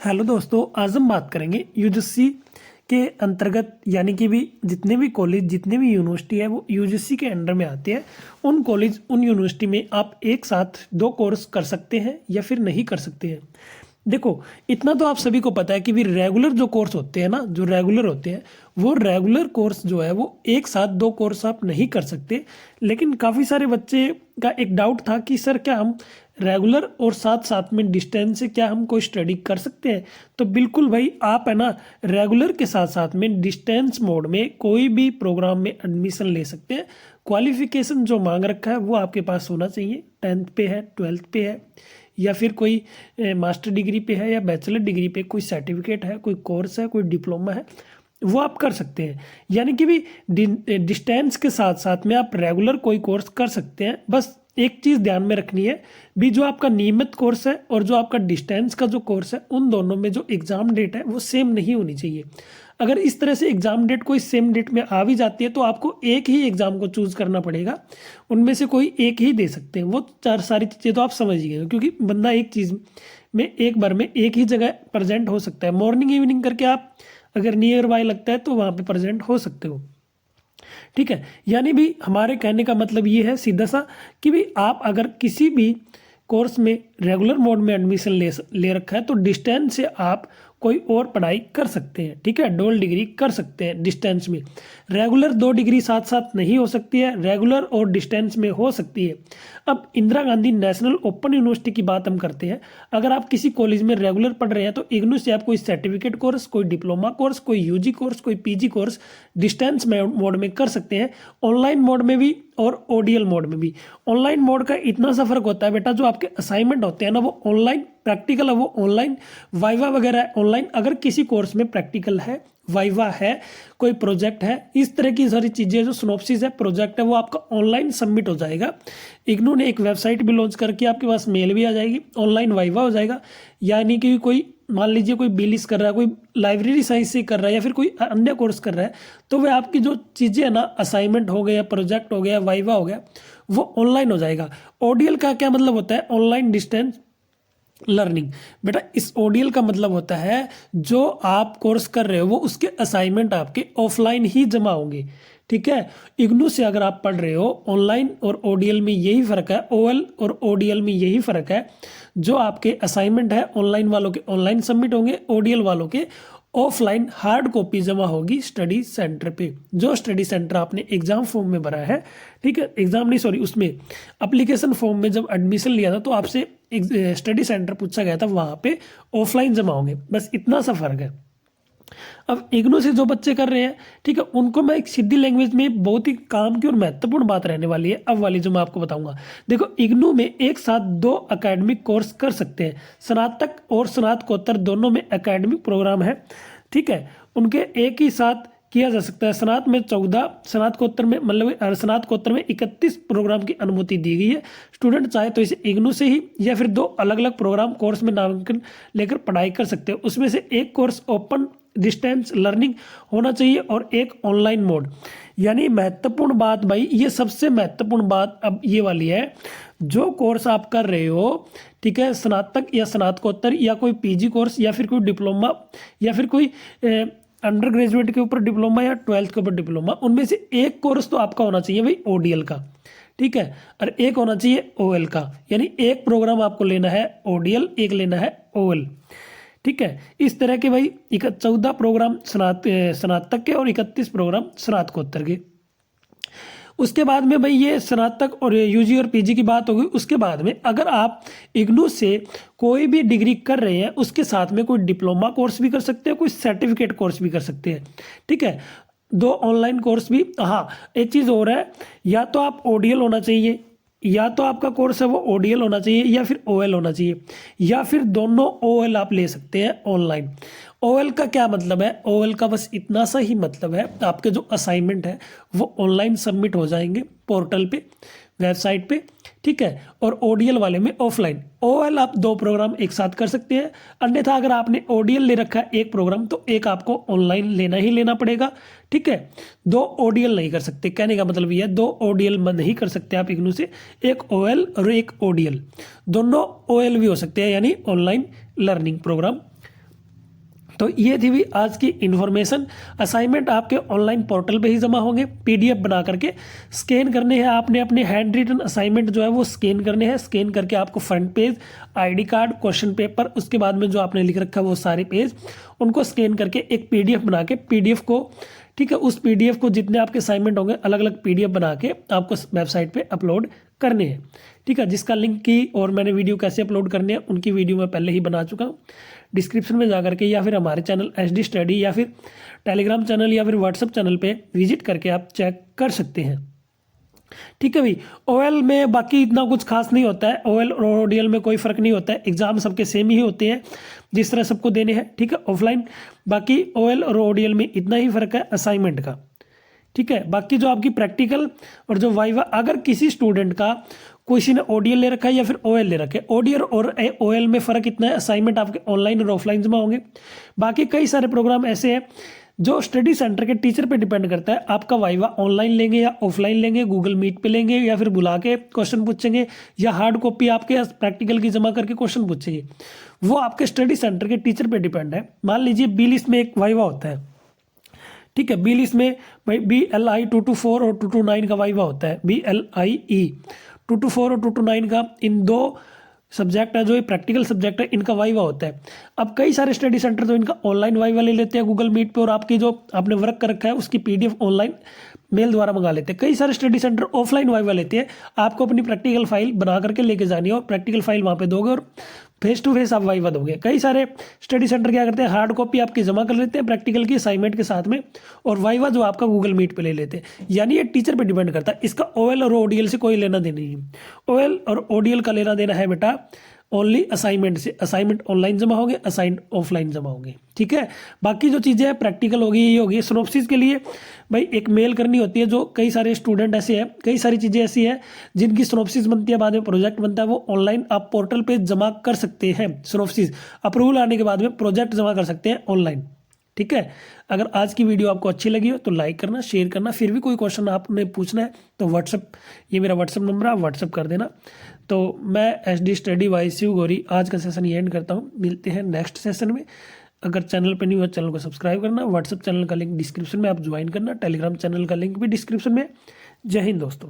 Hello दोस्तों, आज हम बात करेंगे यूजीसी के अंतर्गत यानी कि भी जितने भी कॉलेज जितने भी यूनिवर्सिटी है वो यूजीसी के अंडर में आते हैं। उन कॉलेज उन यूनिवर्सिटी में आप एक साथ दो कोर्स कर सकते हैं या फिर नहीं कर सकते हैं। देखो, इतना तो आप सभी को पता है कि भी रेगुलर जो कोर्स होते हैं ना, जो रेगुलर होते हैं वो रेगुलर कोर्स जो है वो एक साथ दो कोर्स आप नहीं कर सकते। लेकिन काफ़ी सारे बच्चे का एक डाउट था कि सर क्या हम रेगुलर और साथ साथ में डिस्टेंस से क्या हम कोई स्टडी कर सकते हैं। तो बिल्कुल भाई, आप है ना रेगुलर के साथ साथ में डिस्टेंस मोड में कोई भी प्रोग्राम में एडमिशन ले सकते हैं। क्वालिफिकेशन जो मांग रखा है वो आपके पास होना चाहिए। 10th पे है, 12th पे है, या फिर कोई मास्टर डिग्री पे है या बैचलर डिग्री पे कोई सर्टिफिकेट है, कोई कोर्स है, कोई डिप्लोमा है, वो आप कर सकते हैं। यानी कि भी डिस्टेंस के साथ साथ में आप रेगुलर कोई कोर्स कर सकते हैं। बस एक चीज़ ध्यान में रखनी है भी, जो आपका नियमित कोर्स है और जो आपका डिस्टेंस का जो कोर्स है उन दोनों में जो एग्ज़ाम डेट है वो सेम नहीं होनी चाहिए। अगर इस तरह से एग्ज़ाम डेट कोई सेम डेट में आ भी जाती है तो आपको एक ही एग्ज़ाम को चूज़ करना पड़ेगा, उनमें से कोई एक ही दे सकते हैं। वो चार सारी चीज़ें तो आप समझ ही गए, क्योंकि बंदा एक चीज़ में एक बार में एक ही जगह प्रेजेंट हो सकता है। मॉर्निंग इवनिंग करके आप अगर नियर बाय लगता है तो वहाँ पे प्रेजेंट हो सकते हो। ठीक है, यानी भी हमारे कहने का मतलब ये है सीधा सा कि भी आप अगर किसी भी कोर्स में रेगुलर मोड में एडमिशन ले रखा है तो डिस्टेंस से आप कोई और पढ़ाई कर सकते हैं। ठीक है, डबल डिग्री कर सकते हैं डिस्टेंस में। रेगुलर 2 डिग्री साथ साथ नहीं हो सकती है, रेगुलर और डिस्टेंस में हो सकती है। अब Indira Gandhi national open university की बात हम करते हैं। अगर आप किसी कॉलेज में रेगुलर पढ़ रहे हैं तो इग्नू से आप कोई सर्टिफिकेट कोर्स, कोई डिप्लोमा कोर्स, कोई यूजी कोर्स, कोई पीजी कोर्स डिस्टेंस मोड में कर सकते हैं, ऑनलाइन मोड में भी और ओडीएल मोड में भी। ऑनलाइन मोड का इतना सा फर्क होता है बेटा, जो आपके असाइनमेंट होते हैं ना वो ऑनलाइन, प्रैक्टिकल है वो ऑनलाइन, वाइवा वगैरह ऑनलाइन। अगर किसी कोर्स में प्रैक्टिकल है, वाइवा है, कोई प्रोजेक्ट है, इस तरह की सारी चीज़ें, जो सिनॉप्सिस है, प्रोजेक्ट है, वो आपका ऑनलाइन सबमिट हो जाएगा। इग्नू ने एक वेबसाइट भी लॉन्च करके आपके पास मेल भी आ जाएगी, ऑनलाइन वाइवा हो जाएगा। यानी कि कोई मान लीजिए कोई बीलिस कर रहा है, कोई लाइब्रेरी साइंस से कर रहा है या फिर कोई अन्य कोर्स कर रहा है, तो वह आपकी जो चीज़ें है ना, असाइनमेंट हो गया, प्रोजेक्ट हो गया, वाइवा हो गया, वो ऑनलाइन हो जाएगा। ओडीएल का क्या मतलब होता है? Online distance learning. बेटा, इस ओडीएल का मतलब होता है जो आप कोर्स कर रहे हो वो उसके असाइनमेंट आपके ऑफलाइन ही जमा होंगे। ठीक है, इग्नू से अगर आप पढ़ रहे हो, ऑनलाइन और ओडीएल में यही फर्क है, ओएल और ओडीएल में यही फर्क है। जो आपके असाइनमेंट है ऑनलाइन वालों के ऑनलाइन सबमिट होंगे, ओडीएल वालों के ऑफलाइन हार्ड कॉपी जमा होगी स्टडी सेंटर पे। जो स्टडी सेंटर आपने एग्जाम फॉर्म में भरा है, ठीक है, एग्जाम नहीं सॉरी, उसमें एप्लीकेशन फॉर्म में जब एडमिशन लिया था तो आपसे एक स्टडी सेंटर पूछा गया था, वहाँ पे ऑफलाइन जमा होंगे। बस इतना सा फर्क है। अब इग्नू से जो बच्चे कर रहे हैं, ठीक है, उनको मैं एक सीधी लैंग्वेज में बहुत ही काम की और महत्वपूर्ण बात रहने वाली है अब वाली, जो मैं आपको बताऊंगा। देखो, इग्नू में एक साथ 2 एकेडमिक कोर्स कर सकते हैं। स्नातक और स्नातकोत्तर दोनों में एकेडमिक प्रोग्राम है। ठीक है, उनके एक ही साथ किया जा सकता है। स्नात में 14, स्नातकोत्तर में मतलब स्नातकोत्तर में 31 प्रोग्राम की अनुमति दी गई है। स्टूडेंट चाहे तो इसे इग्नू से ही या फिर 2 अलग अलग प्रोग्राम कोर्स में नामांकन लेकर पढ़ाई कर सकते हो। उसमें से एक कोर्स ओपन डिस्टेंस लर्निंग होना चाहिए और एक ऑनलाइन मोड। यानी महत्वपूर्ण बात भाई, ये सबसे महत्वपूर्ण बात अब ये वाली है, जो कोर्स आप कर रहे हो, ठीक है, स्नातक या स्नातकोत्तर या कोई पीजी कोर्स या फिर कोई डिप्लोमा या फिर कोई अंडर ग्रेजुएट के ऊपर डिप्लोमा या 12th के ऊपर डिप्लोमा, उनमें से एक कोर्स तो आपका होना चाहिए भाई ओडीएल का। ठीक है, और एक होना चाहिए ओएल का। यानी एक प्रोग्राम आपको लेना है ओडीएल, एक लेना है ओएल। ठीक है, इस तरह के भाई 14 प्रोग्राम स्नातक के और 31 प्रोग्राम स्नातकोत्तर के। उसके बाद में भाई ये स्नातक और यूजी और पीजी की बात होगी। उसके बाद में अगर आप इग्नू से कोई भी डिग्री कर रहे हैं, उसके साथ में कोई डिप्लोमा कोर्स भी कर सकते हैं, कोई सर्टिफिकेट कोर्स भी कर सकते हैं। ठीक है, 2 ऑनलाइन कोर्स भी। हाँ, एक चीज़ और है, या तो आप ओडीएल होना चाहिए, या तो आपका कोर्स है वो ओडीएल होना चाहिए या फिर ओएल होना चाहिए, या फिर दोनों ओएल आप ले सकते हैं ऑनलाइन। ओएल का क्या मतलब है? ओएल का बस इतना सा ही मतलब है, आपके जो असाइनमेंट है वो ऑनलाइन सबमिट हो जाएंगे पोर्टल पे, वेबसाइट पे। ठीक है, और ओडीएल वाले में ऑफलाइन। ओएल आप 2 प्रोग्राम एक साथ कर सकते हैं, अन्यथा अगर आपने ओडीएल ले रखा है एक प्रोग्राम तो एक आपको ऑनलाइन लेना ही लेना पड़ेगा। ठीक है, 2 ओडीएल नहीं कर सकते, कहने का मतलब ये है 2 ओडीएल नहीं कर सकते आप इग्नू से, एक ओएल और एक ओडीएल। दोनों ओएल भी हो सकते हैं, यानी ऑनलाइन लर्निंग प्रोग्राम तो ये थी भी आज की इन्फॉर्मेशन। असाइनमेंट आपके ऑनलाइन पोर्टल पे ही जमा होंगे, पीडीएफ बना करके स्कैन करने हैं आपने, अपने हैंड रिटन असाइनमेंट जो है वो स्कैन करने हैं। स्कैन करके आपको front page, ID card, question paper, उसके बाद में जो आपने लिख रखा है वो सारे पेज, उनको स्कैन करके एक पीडीएफ बना के, पीडीएफ को, ठीक है, उस पीडीएफ को जितने आपके असाइनमेंट होंगे अलग अलग पीडीएफ बना के आपको वेबसाइट पे अपलोड करने हैं। ठीक है, जिसका लिंक की और मैंने वीडियो कैसे अपलोड करने हैं उनकी वीडियो मैं पहले ही बना चुका हूँ। डिस्क्रिप्शन में जा करके या फिर हमारे चैनल एचडी स्टडी या फिर टेलीग्राम चैनल या फिर व्हाट्सएप चैनल पे विजिट करके आप चेक कर सकते हैं। ठीक है भाई, ओएल में बाकी इतना कुछ खास नहीं होता है, ओएल और ओडीएल में कोई फर्क नहीं होता है, एग्जाम सबके सेम ही होते हैं जिस तरह सबको देने हैं। ठीक है, ऑफलाइन, बाकी ओएल और ओडीएल में इतना ही फर्क है असाइनमेंट का। ठीक है, बाकी जो आपकी प्रैक्टिकल और जो वाइवा, अगर किसी स्टूडेंट का किसी ने ओडीएल ले रखा है या फिर ओएल ले रखा है, ओडीएल और ओएल में फर्क इतना है, असाइनमेंट आपके ऑनलाइन और ऑफलाइन जमा होंगे। बाकी कई सारे प्रोग्राम ऐसे हैं जो स्टडी सेंटर के टीचर पे डिपेंड करता है, आपका वाइवा ऑनलाइन लेंगे या ऑफलाइन लेंगे, गूगल मीट पे लेंगे या फिर बुला के क्वेश्चन पूछेंगे या हार्ड कॉपी आपके प्रैक्टिकल की जमा करके क्वेश्चन पूछेंगे, वो आपके स्टडी सेंटर के टीचर पे डिपेंड है। मान लीजिए बी लिस्ट में एक वाइवा होता है, ठीक है, बी लिस्ट में भाई BLI 224 और 229 का वाइवा होता है, BLIE 224 और 229 का, इन दो सब्जेक्ट है जो ये प्रैक्टिकल सब्जेक्ट है, इनका वाइवा होता है। अब कई सारे स्टडी सेंटर तो इनका ऑनलाइन वाइवा ले लेते हैं गूगल मीट पे, और आपकी जो आपने वर्क कर रखा है उसकी PDF ऑनलाइन मेल द्वारा मंगा लेते हैं। कई सारे स्टडी सेंटर ऑफलाइन वाइवा लेते हैं, आपको अपनी प्रैक्टिकल फाइल बना करके लेके जानी है और प्रैक्टिकल फाइल वहाँ पे दोगे और फेस टू फेस आप वाइवा दोगे। कई सारे स्टडी सेंटर क्या करते हैं, हार्ड कॉपी आपकी जमा कर लेते हैं प्रैक्टिकल की असाइनमेंट के साथ में, और वाइवा जो आपका गूगल मीट पे ले लेते हैं। यानी ये टीचर पे डिपेंड करता है, इसका OL और ODL से कोई लेना देना नहीं है। OL और ODL का लेना देना है बेटा ओनली असाइनमेंट से, असाइनमेंट ऑनलाइन जमा होंगे, असाइन ऑफलाइन जमा होंगे। ठीक है, बाकी जो चीज़ें हैं प्रैक्टिकल होगी, ये होगी। सिनॉप्सिस के लिए भाई एक मेल करनी होती है, जो कई सारे स्टूडेंट ऐसे हैं, कई सारी चीज़ें ऐसी हैं जिनकी सिनॉप्सिस बनती है, बाद में प्रोजेक्ट बनता है, वो ऑनलाइन आप पोर्टल पे जमा कर सकते हैं। सिनॉप्सिस अप्रूवल आने के बाद में प्रोजेक्ट जमा कर सकते हैं ऑनलाइन। ठीक है, अगर आज की वीडियो आपको अच्छी लगी हो तो लाइक करना, शेयर करना। फिर भी कोई क्वेश्चन आपने पूछना है तो व्हाट्सअप, ये मेरा व्हाट्सअप नंबर है, व्हाट्सअप कर देना। तो मैं HD study by Shiv Gauri आज का सेशन ये एंड करता हूँ, मिलते हैं नेक्स्ट सेशन में। अगर चैनल पे नहीं हुआ चैनल को सब्सक्राइब करना, व्हाट्सअप चैनल का लिंक डिस्क्रिप्शन में आप ज्वाइन करना, टेलीग्राम चैनल का लिंक भी डिस्क्रिप्शन में। जय हिंद दोस्तों।